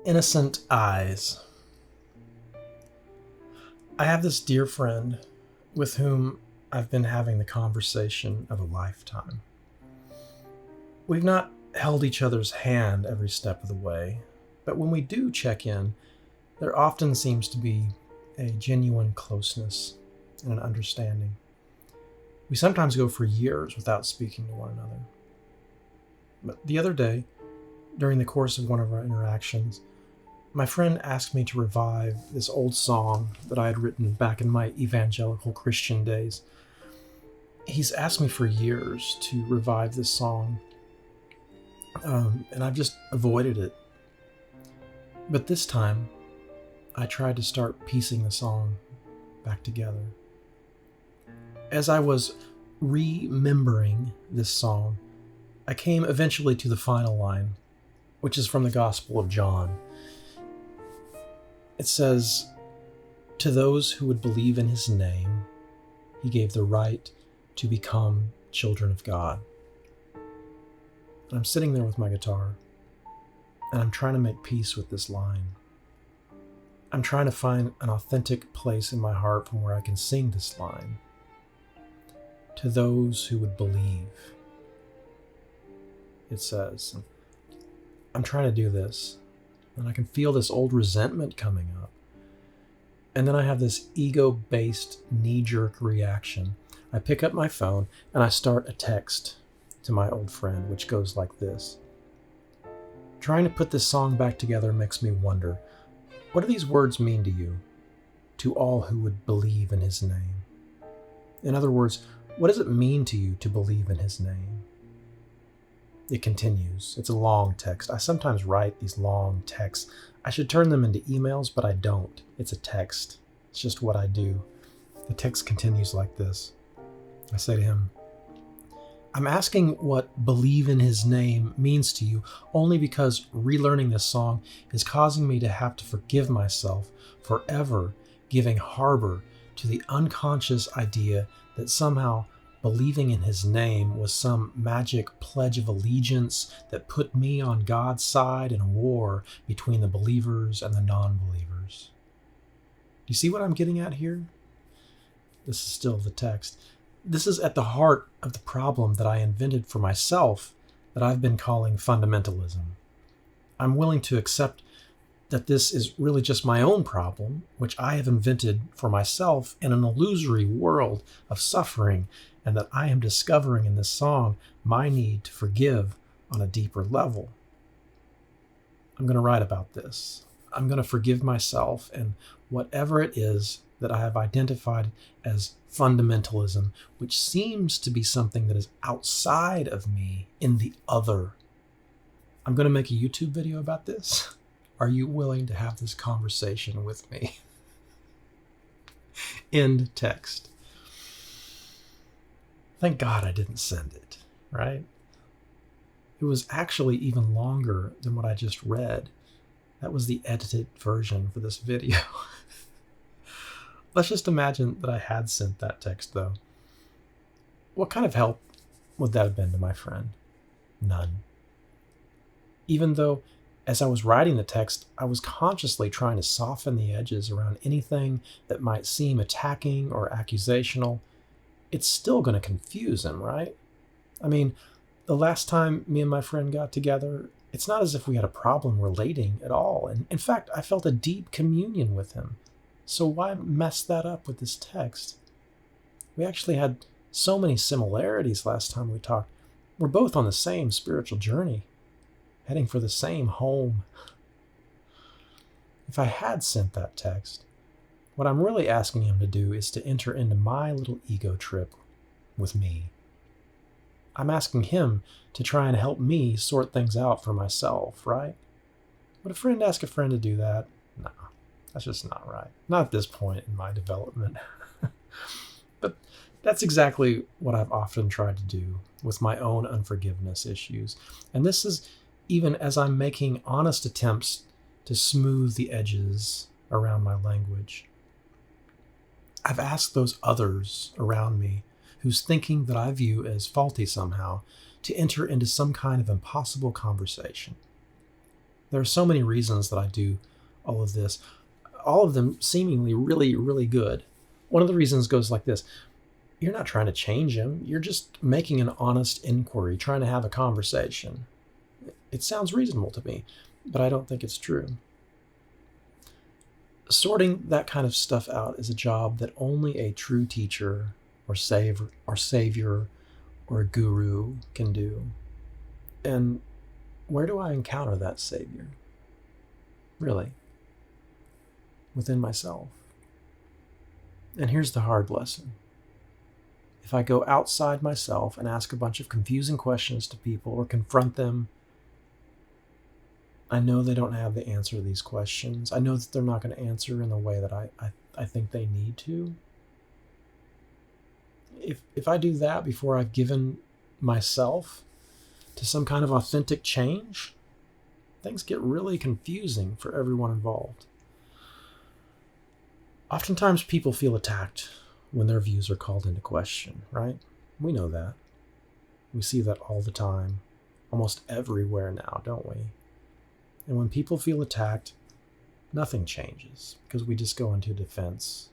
Innocent eyes. I have this dear friend with whom I've been having the conversation of a lifetime. We've not held each other's hand every step of the way, but when we do check in, there often seems to be a genuine closeness and an understanding. We sometimes go for years without speaking to one another. But the other day, during the course of one of our interactions, my friend asked me to revive this old song that I had written back in my evangelical Christian days. He's asked me for years to revive this song, and I've just avoided it. But this time, I tried to start piecing the song back together. As I was remembering this song, I came eventually to the final line, which is from the Gospel of John. It says, "To those who would believe in his name, he gave the right to become children of God." And I'm sitting there with my guitar, and I'm trying to make peace with this line. I'm trying to find an authentic place in my heart from where I can sing this line. To those who would believe, it says. I'm trying to do this, and I can feel this old resentment coming up. And then I have this ego-based knee-jerk reaction. I pick up my phone and I start a text to my old friend, which goes like this. Trying to put this song back together makes me wonder, what do these words mean to you? To all who would believe in his name. In other words, what does it mean to you to believe in his name? It continues. It's a long text. I sometimes write these long texts. I should turn them into emails, but I don't. It's a text. It's just what I do. The text continues like this. I say to him, I'm asking what believe in his name means to you only because relearning this song is causing me to have to forgive myself for ever giving harbor to the unconscious idea that somehow believing in his name was some magic pledge of allegiance that put me on God's side in a war between the believers and the non-believers. Do you see what I'm getting at here? This is still the text. This is at the heart of the problem that I invented for myself that I've been calling fundamentalism. I'm willing to accept that this is really just my own problem, which I have invented for myself in an illusory world of suffering, and that I am discovering in this song my need to forgive on a deeper level. I'm going to write about this. I'm going to forgive myself and whatever it is that I have identified as fundamentalism, which seems to be something that is outside of me in the other. I'm going to make a YouTube video about this. Are you willing to have this conversation with me? End text. Thank God I didn't send it, right? It was actually even longer than what I just read. That was the edited version for this video. Let's just imagine that I had sent that text, though. What kind of help would that have been to my friend? None. Even though, as I was writing the text, I was consciously trying to soften the edges around anything that might seem attacking or accusational, it's still going to confuse him, right? I mean, the last time me and my friend got together, it's not as if we had a problem relating at all. And in fact, I felt a deep communion with him. So why mess that up with this text? We actually had so many similarities last time we talked. We're both on the same spiritual journey, heading for the same home. If I had sent that text, what I'm really asking him to do is to enter into my little ego trip with me. I'm asking him to try and help me sort things out for myself, right? Would a friend ask a friend to do that? No, that's just not right. Not at this point in my development. But that's exactly what I've often tried to do with my own unforgiveness issues. And this is even as I'm making honest attempts to smooth the edges around my language. I've asked those others around me whose thinking that I view as faulty somehow to enter into some kind of impossible conversation. There are so many reasons that I do all of this, all of them seemingly really, really good. One of the reasons goes like this: you're not trying to change him, you're just making an honest inquiry, trying to have a conversation. It sounds reasonable to me, but I don't think it's true. Sorting that kind of stuff out is a job that only a true teacher or savior or a guru can do. And where do I encounter that savior? Really? Within myself. And here's the hard lesson. If I go outside myself and ask a bunch of confusing questions to people or confront them, I know they don't have the answer to these questions. I know that they're not going to answer in the way that I think they need to. If I do that before I've given myself to some kind of authentic change, things get really confusing for everyone involved. Oftentimes people feel attacked when their views are called into question, right? We know that. We see that all the time, almost everywhere now, don't we? And when people feel attacked, nothing changes because we just go into defense.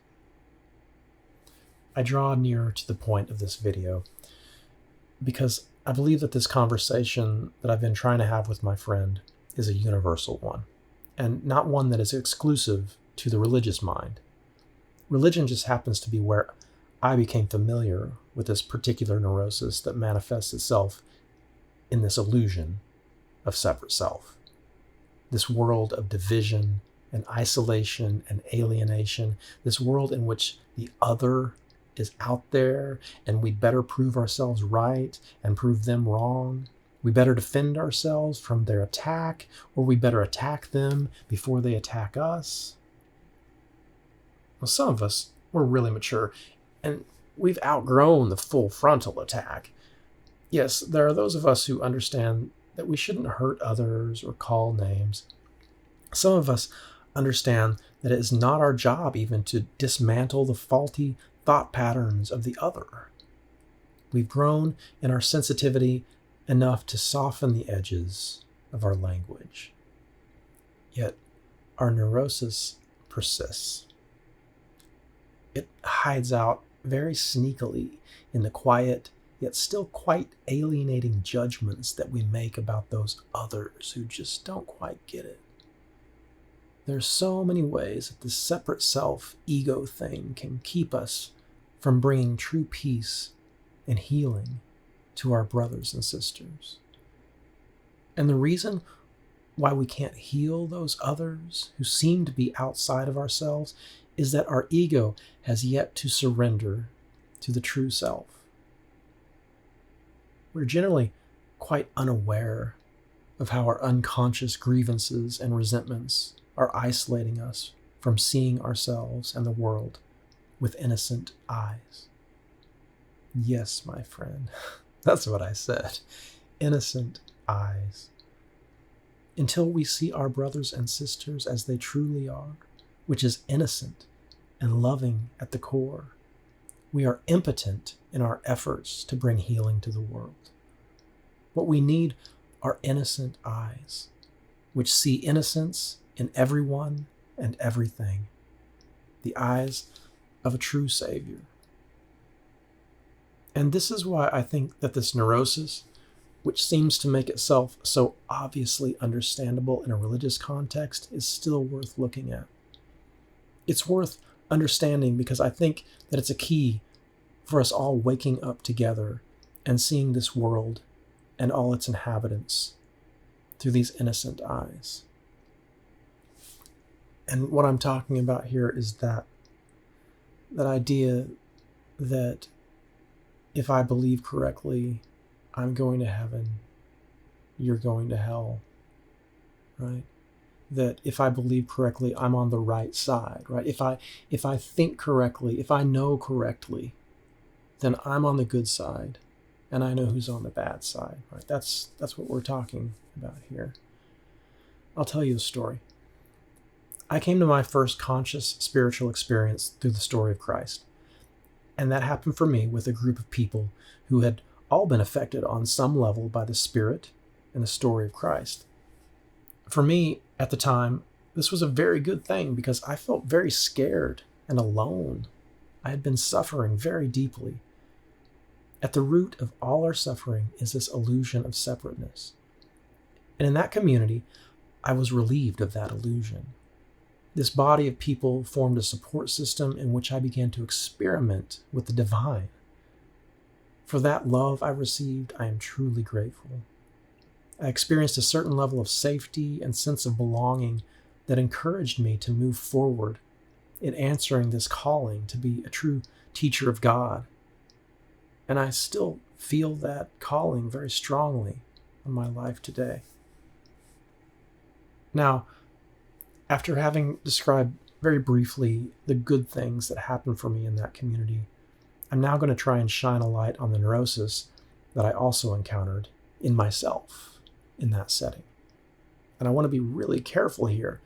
I draw nearer to the point of this video because I believe that this conversation that I've been trying to have with my friend is a universal one, and not one that is exclusive to the religious mind. Religion just happens to be where I became familiar with this particular neurosis that manifests itself in this illusion of separate self. This world of division and isolation and alienation, this world in which the other is out there and we'd better prove ourselves right and prove them wrong. We better defend ourselves from their attack, or we better attack them before they attack us. Well, some of us, we're really mature and we've outgrown the full frontal attack. Yes, there are those of us who understand that we shouldn't hurt others or call names. Some of us understand that it is not our job even to dismantle the faulty thought patterns of the other. We've grown in our sensitivity enough to soften the edges of our language. Yet our neurosis persists. It hides out very sneakily in the quiet, yet still quite alienating judgments that we make about those others who just don't quite get it. There's so many ways that this separate self ego thing can keep us from bringing true peace and healing to our brothers and sisters. And the reason why we can't heal those others who seem to be outside of ourselves is that our ego has yet to surrender to the true self. We're generally quite unaware of how our unconscious grievances and resentments are isolating us from seeing ourselves and the world with innocent eyes. Yes, my friend, that's what I said. Innocent eyes. Until we see our brothers and sisters as they truly are, which is innocent and loving at the core, we are impotent in our efforts to bring healing to the world. What we need are innocent eyes, which see innocence in everyone and everything, the eyes of a true Savior. And this is why I think that this neurosis, which seems to make itself so obviously understandable in a religious context, is still worth looking at. It's worth understanding because I think that it's a key for us all waking up together and seeing this world and all its inhabitants through these innocent eyes. And what I'm talking about here is that idea that if I believe correctly, I'm going to heaven, you're going to hell, right? That if I believe correctly, I'm on the right side, right? If I think correctly, if I know correctly, then I'm on the good side, and I know who's on the bad side, right? That's what we're talking about here. I'll tell you a story. I came to my first conscious spiritual experience through the story of Christ. And that happened for me with a group of people who had all been affected on some level by the Spirit and the story of Christ. For me, at the time, this was a very good thing because I felt very scared and alone. I had been suffering very deeply. At the root of all our suffering is this illusion of separateness. And in that community, I was relieved of that illusion. This body of people formed a support system in which I began to experiment with the divine. For that love I received, I am truly grateful. I experienced a certain level of safety and sense of belonging that encouraged me to move forward in answering this calling to be a true teacher of God. And I still feel that calling very strongly in my life today. Now, after having described very briefly the good things that happened for me in that community, I'm now going to try and shine a light on the neurosis that I also encountered in myself in that setting. And I want to be really careful here.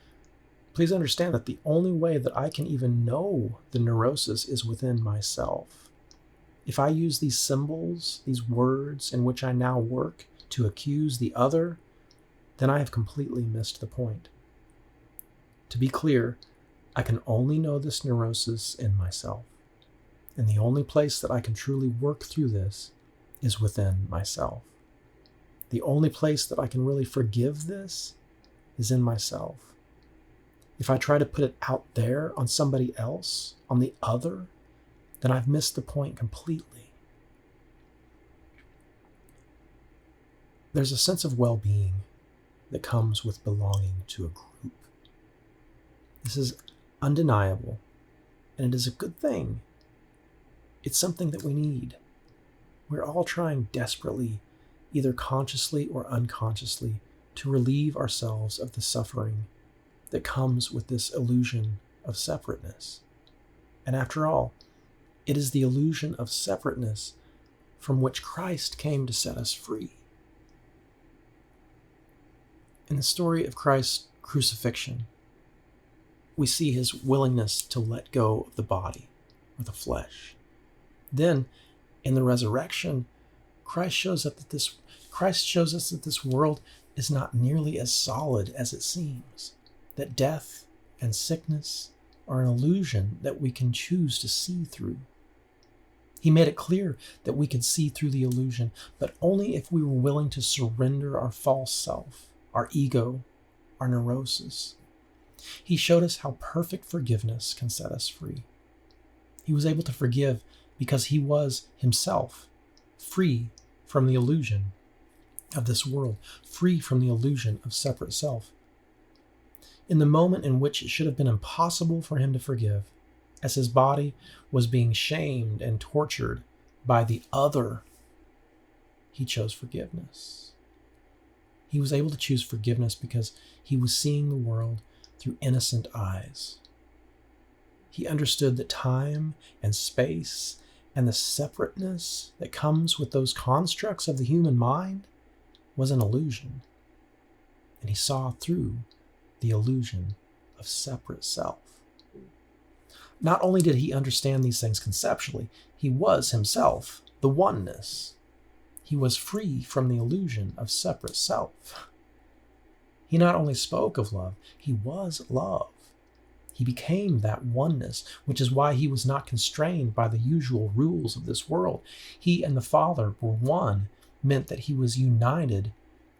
Please understand that the only way that I can even know the neurosis is within myself. If I use these symbols, these words in which I now work to accuse the other, then I have completely missed the point. To be clear, I can only know this neurosis in myself. And the only place that I can truly work through this is within myself. The only place that I can really forgive this is in myself. If I try to put it out there on somebody else, on the other, then I've missed the point completely. There's a sense of well-being that comes with belonging to a group. This is undeniable, and it is a good thing. It's something that we need. We're all trying desperately, either consciously or unconsciously, to relieve ourselves of the suffering that comes with this illusion of separateness. And after all, it is the illusion of separateness from which Christ came to set us free. In the story of Christ's crucifixion, we see his willingness to let go of the body, or the flesh. Then, in the resurrection, Christ shows us that this world is not nearly as solid as it seems, that death and sickness are an illusion that we can choose to see through. He made it clear that we could see through the illusion, but only if we were willing to surrender our false self, our ego, our neurosis. He showed us how perfect forgiveness can set us free. He was able to forgive because he was himself free from the illusion of this world, free from the illusion of separate self. In the moment in which it should have been impossible for him to forgive, as his body was being shamed and tortured by the other, he chose forgiveness. He was able to choose forgiveness because he was seeing the world through innocent eyes. He understood that time and space and the separateness that comes with those constructs of the human mind was an illusion. And he saw through the illusion of separate self. Not only did he understand these things conceptually, he was himself the oneness. He was free from the illusion of separate self. He not only spoke of love, he was love. He became that oneness, which is why he was not constrained by the usual rules of this world. He and the Father were one, meant that he was united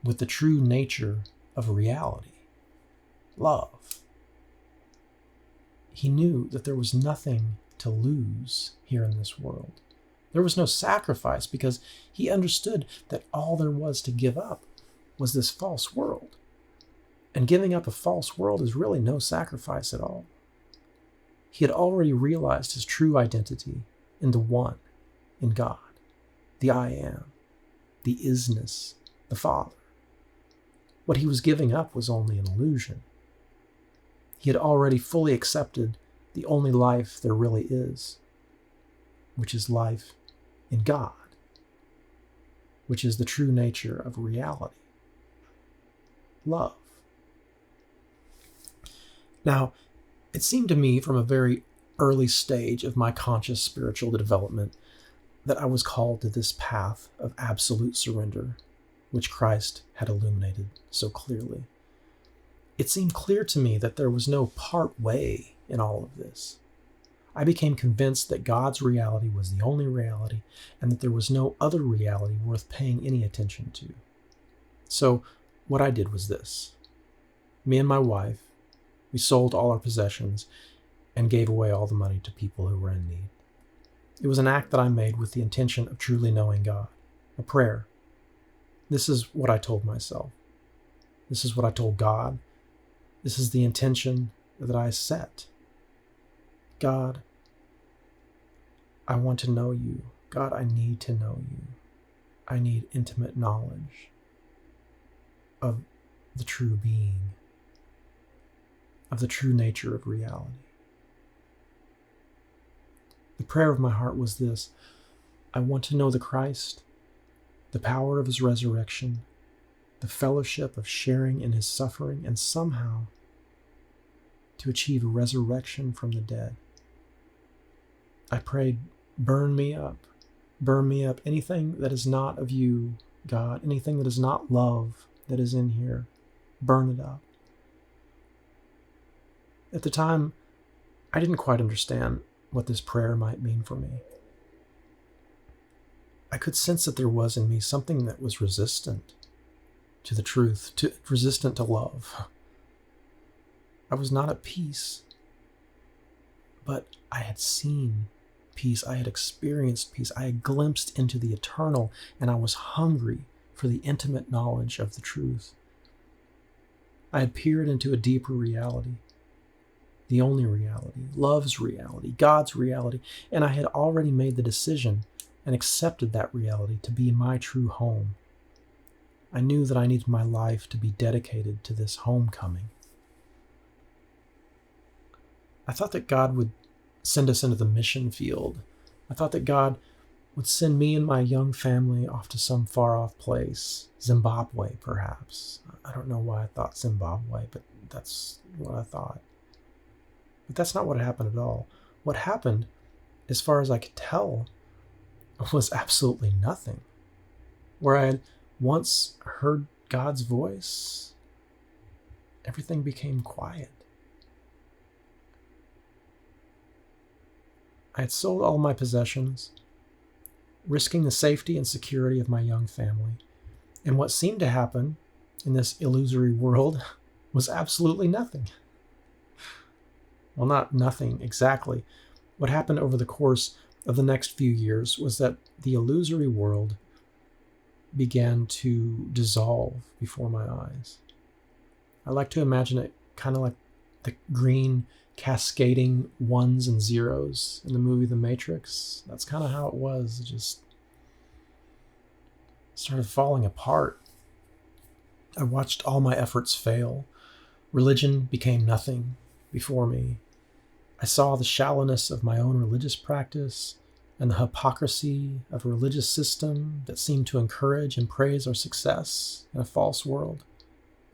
with the true nature of reality, love. He knew that there was nothing to lose here in this world. There was no sacrifice because he understood that all there was to give up was this false world. And giving up a false world is really no sacrifice at all. He had already realized his true identity in the One, in God, the I Am, the Isness, the Father. What he was giving up was only an illusion. He had already fully accepted the only life there really is, which is life in God, which is the true nature of reality, love. Now, it seemed to me from a very early stage of my conscious spiritual development that I was called to this path of absolute surrender, which Christ had illuminated so clearly. It seemed clear to me that there was no part way in all of this. I became convinced that God's reality was the only reality and that there was no other reality worth paying any attention to. So what I did was this. Me and my wife, we sold all our possessions and gave away all the money to people who were in need. It was an act that I made with the intention of truly knowing God, a prayer. This is what I told myself. This is what I told God. This is the intention that I set. God, I want to know you. God, I need to know you. I need intimate knowledge of the true being, of the true nature of reality. The prayer of my heart was this: I want to know the Christ, the power of his resurrection, the fellowship of sharing in his suffering, and somehow to achieve a resurrection from the dead. I prayed, burn me up, anything that is not of you, God, anything that is not love that is in here, burn it up. At the time, I didn't quite understand what this prayer might mean for me. I could sense that there was in me something that was resistant to the truth, resistant to love. I was not at peace, but I had seen peace. I had experienced peace. I had glimpsed into the eternal, and I was hungry for the intimate knowledge of the truth. I had peered into a deeper reality, the only reality, love's reality, God's reality, and I had already made the decision and accepted that reality to be my true home. I knew that I needed my life to be dedicated to this homecoming. I thought that God would send us into the mission field. I thought that God would send me and my young family off to some far-off place, Zimbabwe, perhaps. I don't know why I thought Zimbabwe, but that's what I thought. But that's not what happened at all. What happened, as far as I could tell, was absolutely nothing. Where I had once heard God's voice, everything became quiet. I had sold all my possessions, risking the safety and security of my young family. And what seemed to happen in this illusory world was absolutely nothing. Well, not nothing exactly. What happened over the course of the next few years was that the illusory world began to dissolve before my eyes. I like to imagine it kind of like the green cascading ones and zeros in the movie The Matrix. That's kind of how it was. It just started falling apart. I watched all my efforts fail. Religion became nothing before me. I saw the shallowness of my own religious practice and the hypocrisy of a religious system that seemed to encourage and praise our success in a false world.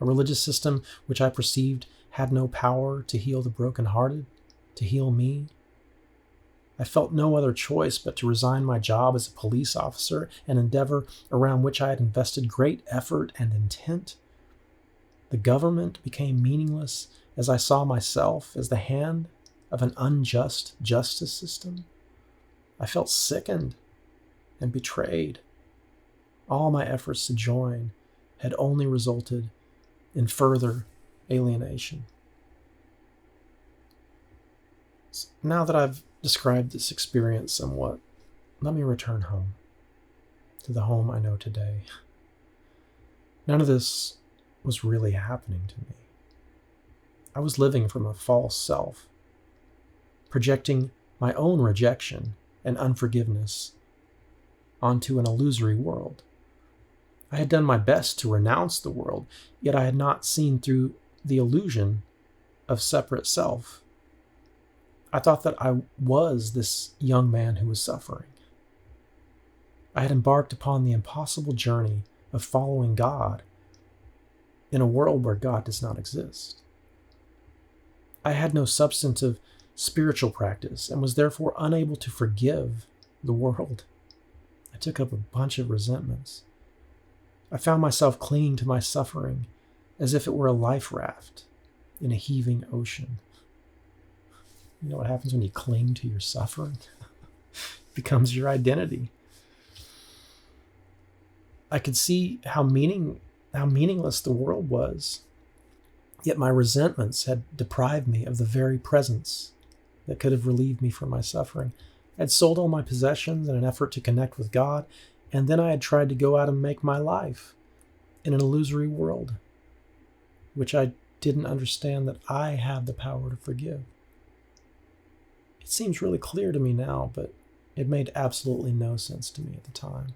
A religious system which I perceived had no power to heal the brokenhearted, to heal me. I felt no other choice but to resign my job as a police officer, an endeavor around which I had invested great effort and intent. The government became meaningless as I saw myself as the hand of an unjust justice system. I felt sickened and betrayed. All my efforts to join had only resulted in further alienation. Now that I've described this experience somewhat, let me return home, to the home I know today. None of this was really happening to me. I was living from a false self, projecting my own rejection and unforgiveness onto an illusory world. I had done my best to renounce the world, yet I had not seen through the illusion of separate self. I thought that I was this young man who was suffering. I had embarked upon the impossible journey of following God in a world where God does not exist. I had no substantive spiritual practice and was therefore unable to forgive the world. I took up a bunch of resentments. I found myself clinging to my suffering as if it were a life raft, in a heaving ocean. You know what happens when you cling to your suffering? It becomes your identity. I could see how meaningless the world was, yet my resentments had deprived me of the very presence that could have relieved me from my suffering. I had sold all my possessions in an effort to connect with God, and then I had tried to go out and make my life in an illusory world, which I didn't understand that I had the power to forgive. It seems really clear to me now, but it made absolutely no sense to me at the time.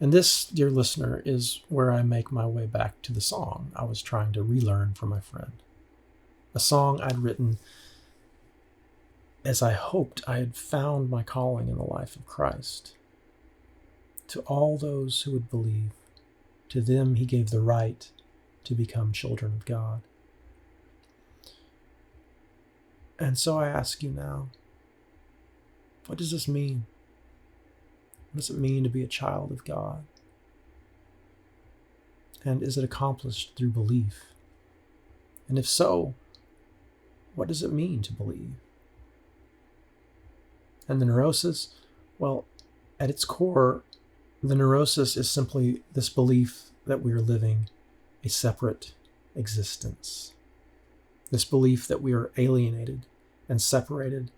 And this, dear listener, is where I make my way back to the song I was trying to relearn from my friend. A song I'd written as I hoped I had found my calling in the life of Christ. To all those who would believe, to them he gave the right to become children of God. And so I ask you now, what does this mean? What does it mean to be a child of God? And is it accomplished through belief? And if so, what does it mean to believe? And the neurosis? Well, at its core, the neurosis is simply this belief that we are living a separate existence. This belief that we are alienated and separated,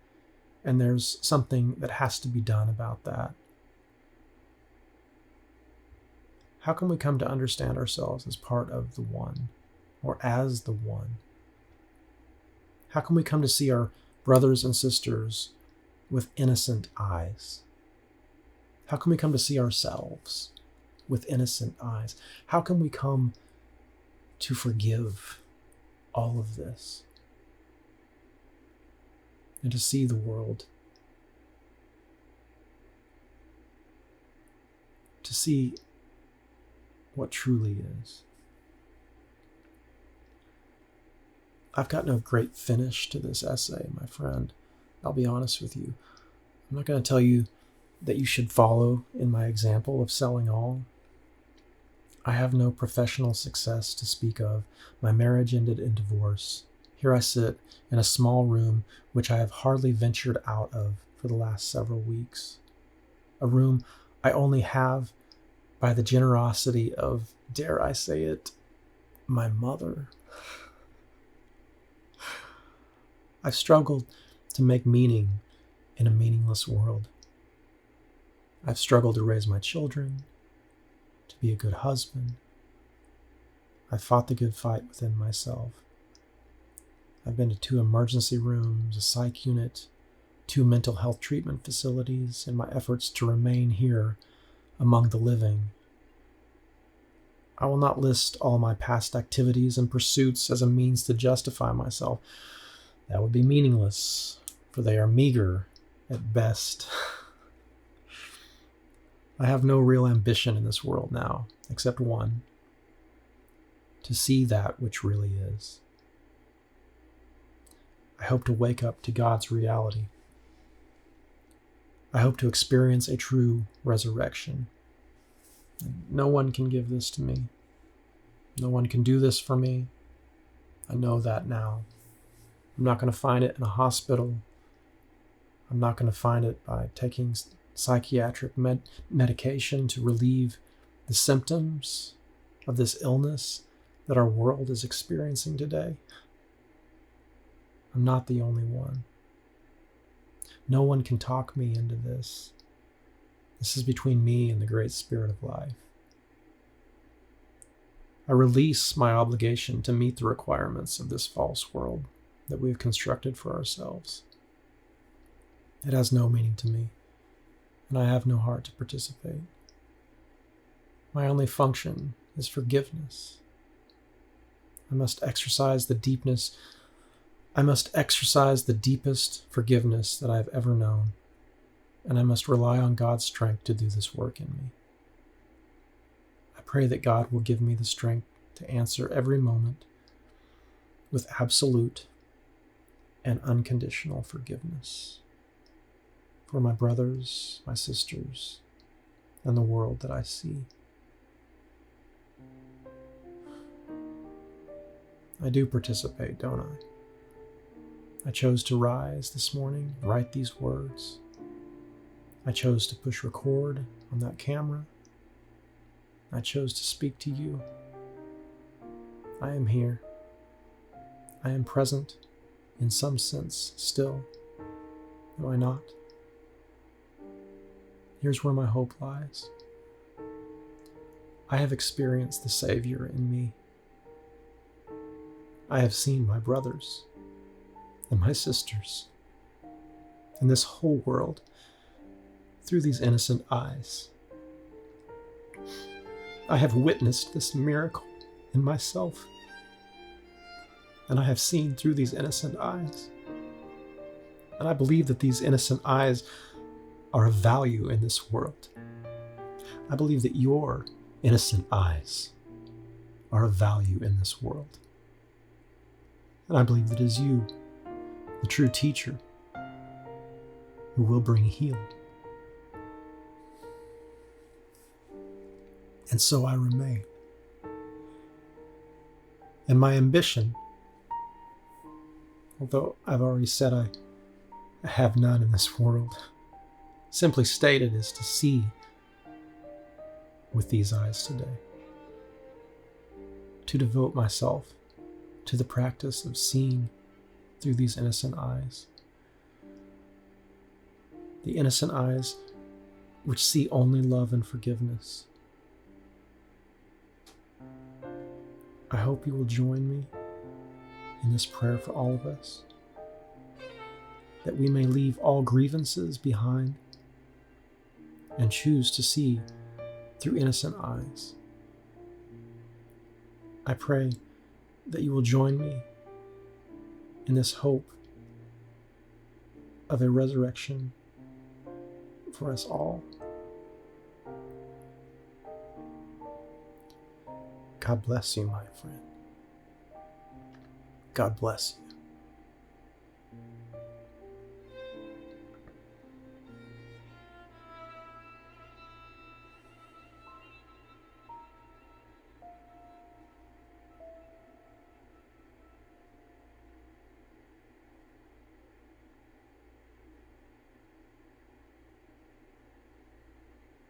and there's something that has to be done about that. How can we come to understand ourselves as part of the one, or as the one? How can we come to see our brothers and sisters with innocent eyes? How can we come to see ourselves with innocent eyes? How can we come to forgive all of this and to see the world, to see what truly is? I've got no great finish to this essay, my friend. I'll be honest with you. I'm not going to tell you that you should follow in my example of selling all. I have no professional success to speak of. My marriage ended in divorce. Here I sit in a small room which I have hardly ventured out of for the last several weeks. A room I only have by the generosity of, dare I say it, my mother. I've struggled to make meaning in a meaningless world. I've struggled to raise my children, to be a good husband. I've fought the good fight within myself. I've been to 2 emergency rooms, a psych unit, 2 mental health treatment facilities in my efforts to remain here among the living. I will not list all my past activities and pursuits as a means to justify myself. That would be meaningless, for they are meager at best. I have no real ambition in this world now, except one: to see that which really is. I hope to wake up to God's reality. I hope to experience a true resurrection. And no one can give this to me. No one can do this for me. I know that now. I'm not going to find it in a hospital. I'm not going to find it by taking psychiatric medication to relieve the symptoms of this illness that our world is experiencing today. I'm not the only one. No one can talk me into this. This is between me and the Great Spirit of life. I release my obligation to meet the requirements of this false world that we have constructed for ourselves. It has no meaning to me, and I have no heart to participate. My only function is forgiveness. I must exercise the deepest forgiveness that I have ever known, and I must rely on God's strength to do this work in me. I pray that God will give me the strength to answer every moment with absolute and unconditional forgiveness for my brothers, my sisters, and the world that I see. I do participate, don't I? I chose to rise this morning, write these words. I chose to push record on that camera. I chose to speak to you. I am here. I am present in some sense still. Am I not? Here's where my hope lies. I have experienced the Savior in me. I have seen my brothers and my sisters and this whole world through these innocent eyes. I have witnessed this miracle in myself, and I have seen through these innocent eyes. And I believe that these innocent eyes are of value in this world. I believe that your innocent eyes are of value in this world. And I believe that it is you, the true teacher, who will bring healing. And so I remain. And my ambition, although I've already said I have none in this world, simply stated, is to see with these eyes today. To devote myself to the practice of seeing through these innocent eyes. The innocent eyes which see only love and forgiveness. I hope you will join me in this prayer for all of us, that we may leave all grievances behind and choose to see through innocent eyes. I pray that you will join me in this hope of a resurrection for us all. God bless you, my friend. God bless you.